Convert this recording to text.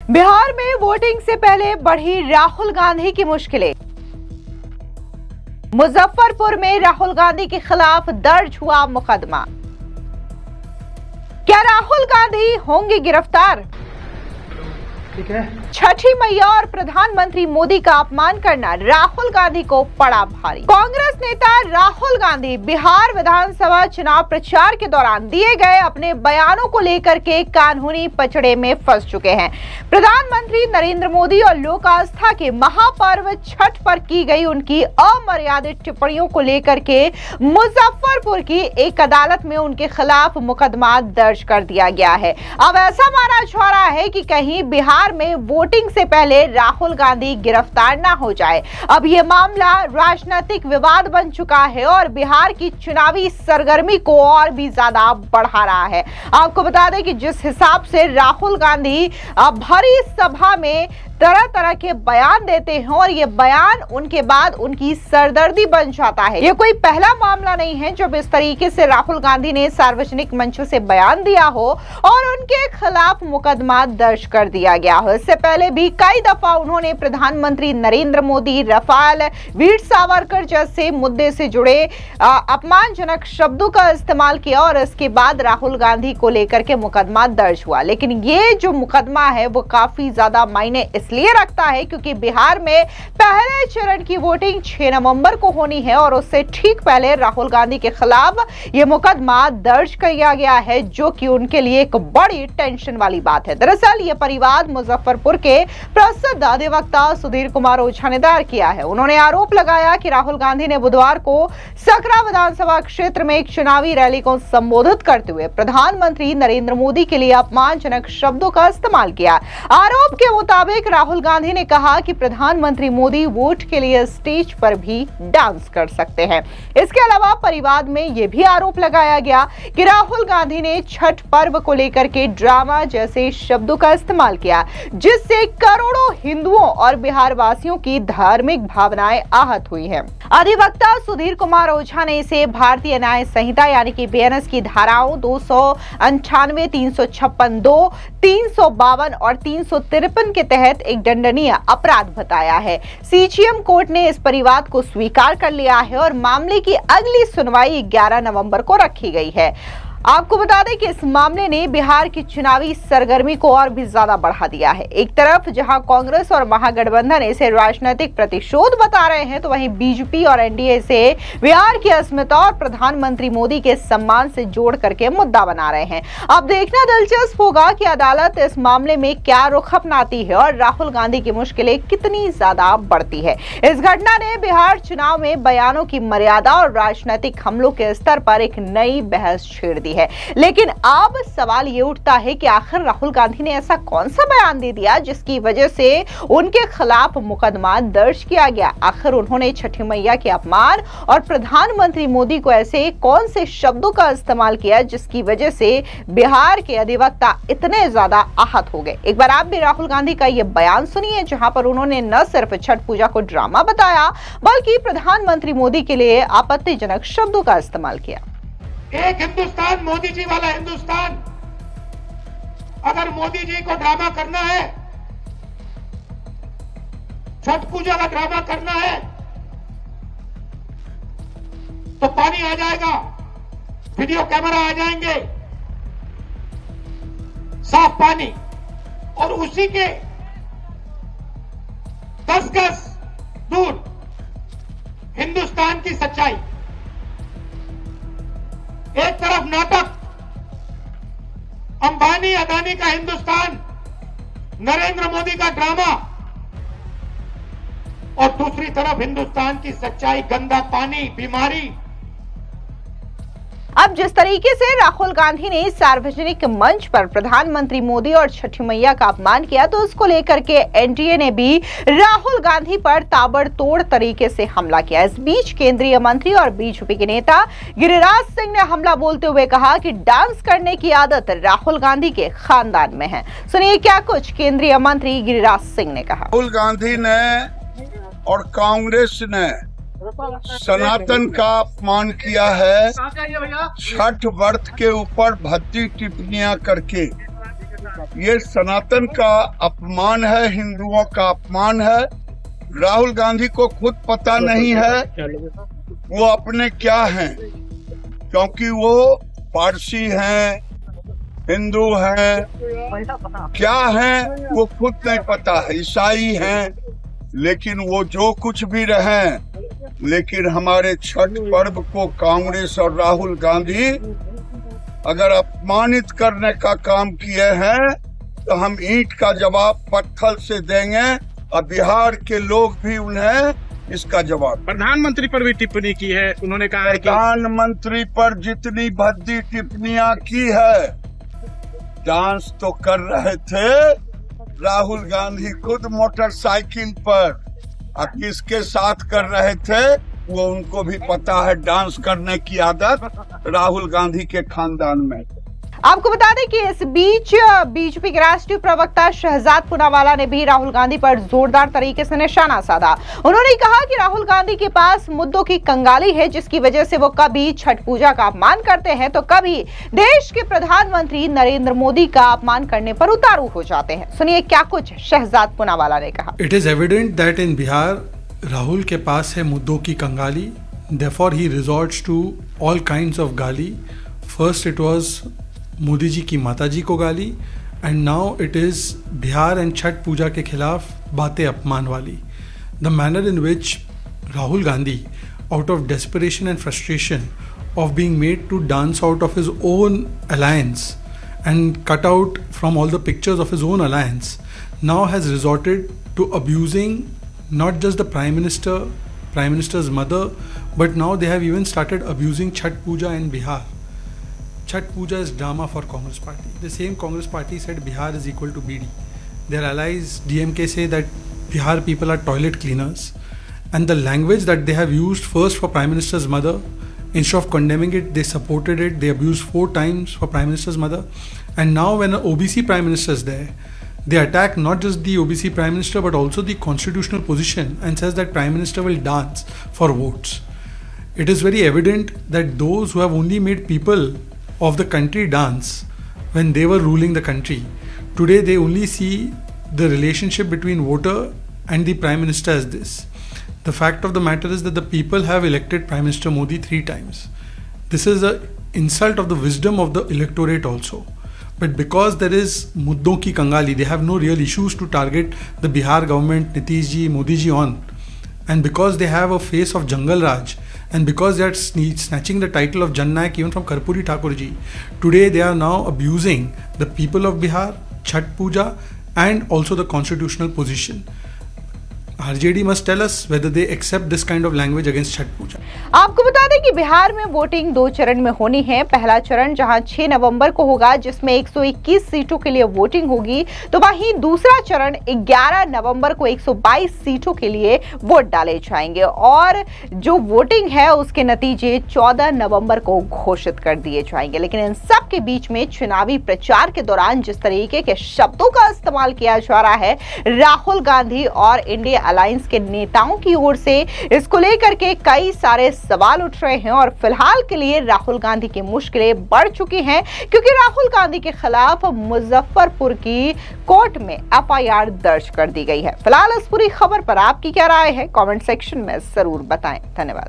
बिहार में वोटिंग से पहले बढ़ी राहुल गांधी की मुश्किलें। मुजफ्फरपुर में राहुल गांधी के खिलाफ दर्ज हुआ मुकदमा। क्या राहुल गांधी होंगे गिरफ्तार? ठीक है। छठी मैया और प्रधानमंत्री मोदी का अपमान करना राहुल गांधी को पड़ा भारी। कांग्रेस नेता राहुल गांधी बिहार विधानसभा चुनाव प्रचार के दौरान दिए गए अपने बयानों को लेकर के कानूनी पचड़े में फंस चुके हैं। प्रधानमंत्री नरेंद्र मोदी और लोक आस्था के महापर्व छठ पर की गई उनकी अमर्यादित टिप्पणियों को लेकर के मुजफ्फरपुर की एक अदालत में उनके खिलाफ मुकदमा दर्ज कर दिया गया है। अब ऐसा माना जा रहा है कि कहीं बिहार में वोटिंग से पहले राहुल गांधी गिरफ्तार ना हो जाए। अब यह मामला राजनीतिक विवाद बन चुका है और बिहार की चुनावी सरगर्मी को और भी ज्यादा बढ़ा रहा है। आपको बता दें कि जिस हिसाब से राहुल गांधी भरी सभा में तरह तरह के बयान देते हैं और ये बयान उनके बाद उनकी सरदर्दी बन जाता है। ये कोई पहला मामला नहीं है जब इस तरीके से राहुल गांधी ने सार्वजनिक मंचों से बयान दिया हो और उनके खिलाफ मुकदमा दर्ज कर दिया गया हो। इससे पहले भी कई दफा उन्होंने प्रधानमंत्री नरेंद्र मोदी, रफाल, वीर सावरकर जैसे मुद्दे से जुड़े अपमानजनक शब्दों का इस्तेमाल किया और इसके बाद राहुल गांधी को लेकर के मुकदमा दर्ज हुआ। लेकिन ये जो मुकदमा है वो काफी ज्यादा मायने इसलिए रखता है क्योंकि बिहार में पहले चरण की वोटिंग 6 नवंबर को होनी है और उससे ठीक पहले राहुल गांधी के खिलाफ यह मुकदमा दर्ज किया गया है, जो कि उनके लिए एक बड़ी टेंशन वाली बात है। दरअसल यह परिवाद मुजफ्फरपुर के प्रसिद्ध अधिवक्ता सुधीर कुमार ओझा ने दायर किया है। उन्होंने आरोप लगाया कि राहुल गांधी ने बुधवार को सकरा विधानसभा क्षेत्र में एक चुनावी रैली को संबोधित करते हुए प्रधानमंत्री नरेंद्र मोदी के लिए अपमानजनक शब्दों का इस्तेमाल किया। आरोप के मुताबिक राहुल गांधी ने कहा कि प्रधानमंत्री मोदी वोट के लिए स्टेज पर भी डांस कर सकते हैं। इसके अलावा परिवाद में यह भी आरोप लगाया गया कि राहुल गांधी ने छठ पर्व को लेकर के ड्रामा जैसे शब्दों का इस्तेमाल किया, जिससे करोड़ों हिंदुओं और बिहार वासियों की धार्मिक भावनाएं आहत हुई हैं। अधिवक्ता सुधीर कुमार ओझा ने इसे भारतीय न्याय संहिता यानी कि बीएनएस की धाराओं 298, 356(2), 352 और 353 के तहत एक दंडनीय अपराध बताया है। सीजीएम कोर्ट ने इस परिवाद को स्वीकार कर लिया है और मामले की अगली सुनवाई 11 नवंबर को रखी गई है। आपको बता दें कि इस मामले ने बिहार की चुनावी सरगर्मी को और भी ज्यादा बढ़ा दिया है। एक तरफ जहां कांग्रेस और महागठबंधन इसे राजनीतिक प्रतिशोध बता रहे हैं, तो वहीं बीजेपी और एनडीए से बिहार की अस्मिता और प्रधानमंत्री मोदी के सम्मान से जोड़ करके मुद्दा बना रहे हैं। अब देखना दिलचस्प होगा कि अदालत इस मामले में क्या रुख अपनाती है और राहुल गांधी की मुश्किलें कितनी ज्यादा बढ़ती है। इस घटना ने बिहार चुनाव में बयानों की मर्यादा और राजनीतिक हमलों के स्तर पर एक नई बहस छेड़ दी है। लेकिन अब सवाल ये उठता है कि आखिर राहुल गांधी ने ऐसा कौन सा बयान दे दिया जिसकी वजह से उनके खिलाफ मुकदमा दर्ज किया गया। आखिर उन्होंने छठी मैया के अपमान और प्रधानमंत्री मोदी को ऐसे कौन से शब्दों का इस्तेमाल किया जिसकी वजह से बिहार के अधिवक्ता इतने ज्यादा आहत हो गए। एक बार आप भी राहुल गांधी का ये बयान सुनिए, जहां पर उन्होंने न सिर्फ छठ पूजा को ड्रामा बताया बल्कि प्रधानमंत्री मोदी के लिए आपत्तिजनक शब्दों का इस्तेमाल किया। एक हिंदुस्तान, मोदी जी वाला हिंदुस्तान। अगर मोदी जी को ड्रामा करना है, छठ पूजा का ड्रामा करना है, तो पानी आ जाएगा, वीडियो कैमरा आ जाएंगे, साफ पानी, और उसी के 10 गज दूर हिंदुस्तान की सच्चाई। एक तरफ नाटक, अंबानी अदानी का हिंदुस्तान, नरेंद्र मोदी का ड्रामा, और दूसरी तरफ हिंदुस्तान की सच्चाई, गंदा पानी, बीमारी। अब जिस तरीके से राहुल गांधी ने सार्वजनिक मंच पर प्रधानमंत्री मोदी और छठी मैया का अपमान किया, तो उसको लेकर के एनडीए ने भी राहुल गांधी पर ताबड़तोड़ तरीके से हमला किया। इस बीच केंद्रीय मंत्री और बीजेपी के नेता गिरिराज सिंह ने हमला बोलते हुए कहा कि डांस करने की आदत राहुल गांधी के खानदान में है। सुनिए क्या कुछ केंद्रीय मंत्री गिरिराज सिंह ने कहा। राहुल गांधी ने और कांग्रेस ने सनातन का अपमान किया है। छठ व्रत के ऊपर भद्दी टिप्पणियां करके ये सनातन का अपमान है, हिंदुओं का अपमान है। राहुल गांधी को खुद पता नहीं है वो अपने क्या हैं, क्योंकि वो पारसी हैं, हिंदू हैं, क्या हैं वो खुद नहीं पता है, ईसाई हैं। लेकिन वो जो कुछ भी रहे, लेकिन हमारे छठ पर्व को कांग्रेस और राहुल गांधी अगर अपमानित करने का काम किए हैं तो हम ईंट का जवाब पत्थर से देंगे और बिहार के लोग भी उन्हें इसका जवाब। प्रधानमंत्री पर भी टिप्पणी की है, उन्होंने कहा है कि प्रधानमंत्री पर जितनी भद्दी टिप्पणियां की है, डांस तो कर रहे थे राहुल गांधी खुद मोटरसाइकिल पर, और किसके साथ कर रहे थे वो उनको भी पता है। डांस करने की आदत राहुल गांधी के खानदान में। आपको बता दें कि इस बीच बीजेपी के राष्ट्रीय प्रवक्ता शहजाद पूनावाला ने भी राहुल गांधी पर जोरदार तरीके से निशाना साधा। उन्होंने कहा कि राहुल गांधी के पास मुद्दों की कंगाली है, जिसकी वजह से वो कभी छठ पूजा का अपमान करते हैं तो कभी देश के प्रधानमंत्री नरेंद्र मोदी का अपमान करने पर उतारू हो जाते हैं। सुनिए क्या कुछ शहजाद पूनावाला ने कहा। It is evident that in Bihar Rahul के पास है मुद्दों की कंगाली, therefore he resorts to all kinds of गाली। First it was Modi ji की माताजी को गाली, and now it is Bihar and Chhath Puja के खिलाफ बातें अपमान वाली। The manner in which Rahul Gandhi, out of desperation and frustration of being made to dance out of his own alliance and cut out from all the pictures of his own alliance, now has resorted to abusing not just the Prime Minister, Prime Minister's mother, but now they have even started abusing Chhat Puja in Bihar. Chhat Puja is drama for Congress Party. The same Congress Party said Bihar is equal to BD. Their allies DMK say that Bihar people are toilet cleaners, and the language that they have used first for Prime Minister's mother, instead of condemning it, they supported it. They abused 4 times for Prime Minister's mother, and now when an OBC Prime Minister is there, they attack not just the OBC Prime Minister but also the constitutional position and says that Prime Minister will dance for votes. It is very evident that those who have only made people of the country dance when they were ruling the country, today they only see the relationship between voter and the Prime Minister as this. The fact of the matter is that the people have elected Prime Minister Modi 3 times. This is an insult of the wisdom of the electorate also. But because there is muddon ki kangali, they have no real issues to target the Bihar government, Nitish ji, Modi ji on. And because they have a face of Jungle Raj, and because they are snatching the title of Jan Nayak even from Karpuri Thakur ji, today they are now abusing the people of Bihar, Chhat Puja, and also the constitutional position. RJD must tell us whether they accept this kind of language against Chhat Puja. आपको बता दें कि बिहार में voting 2 चरण में होनी है। पहला चरण जहां 6 नवंबर को होगा, जिसमें 121 सीटों के लिए वोटिंग होगी, तो वहीं दूसरा चरण 11 नवंबर को 122 सीटों के लिए वोट डाले जाएंगे और जो वोटिंग है उसके नतीजे 14 नवंबर को घोषित कर दिए जाएंगे। लेकिन इन सब के बीच में चुनावी प्रचार के दौरान जिस तरीके के शब्दों का इस्तेमाल किया जा रहा है राहुल गांधी और इंडिया अलायंस के नेताओं की ओर से, इसको लेकर के कई सारे सवाल उठ रहे हैं और फिलहाल के लिए राहुल गांधी की मुश्किलें बढ़ चुकी हैं, क्योंकि राहुल गांधी के खिलाफ मुजफ्फरपुर की कोर्ट में एफआईआर दर्ज कर दी गई है। फिलहाल इस पूरी खबर पर आपकी क्या राय है, कमेंट सेक्शन में जरूर बताएं। धन्यवाद।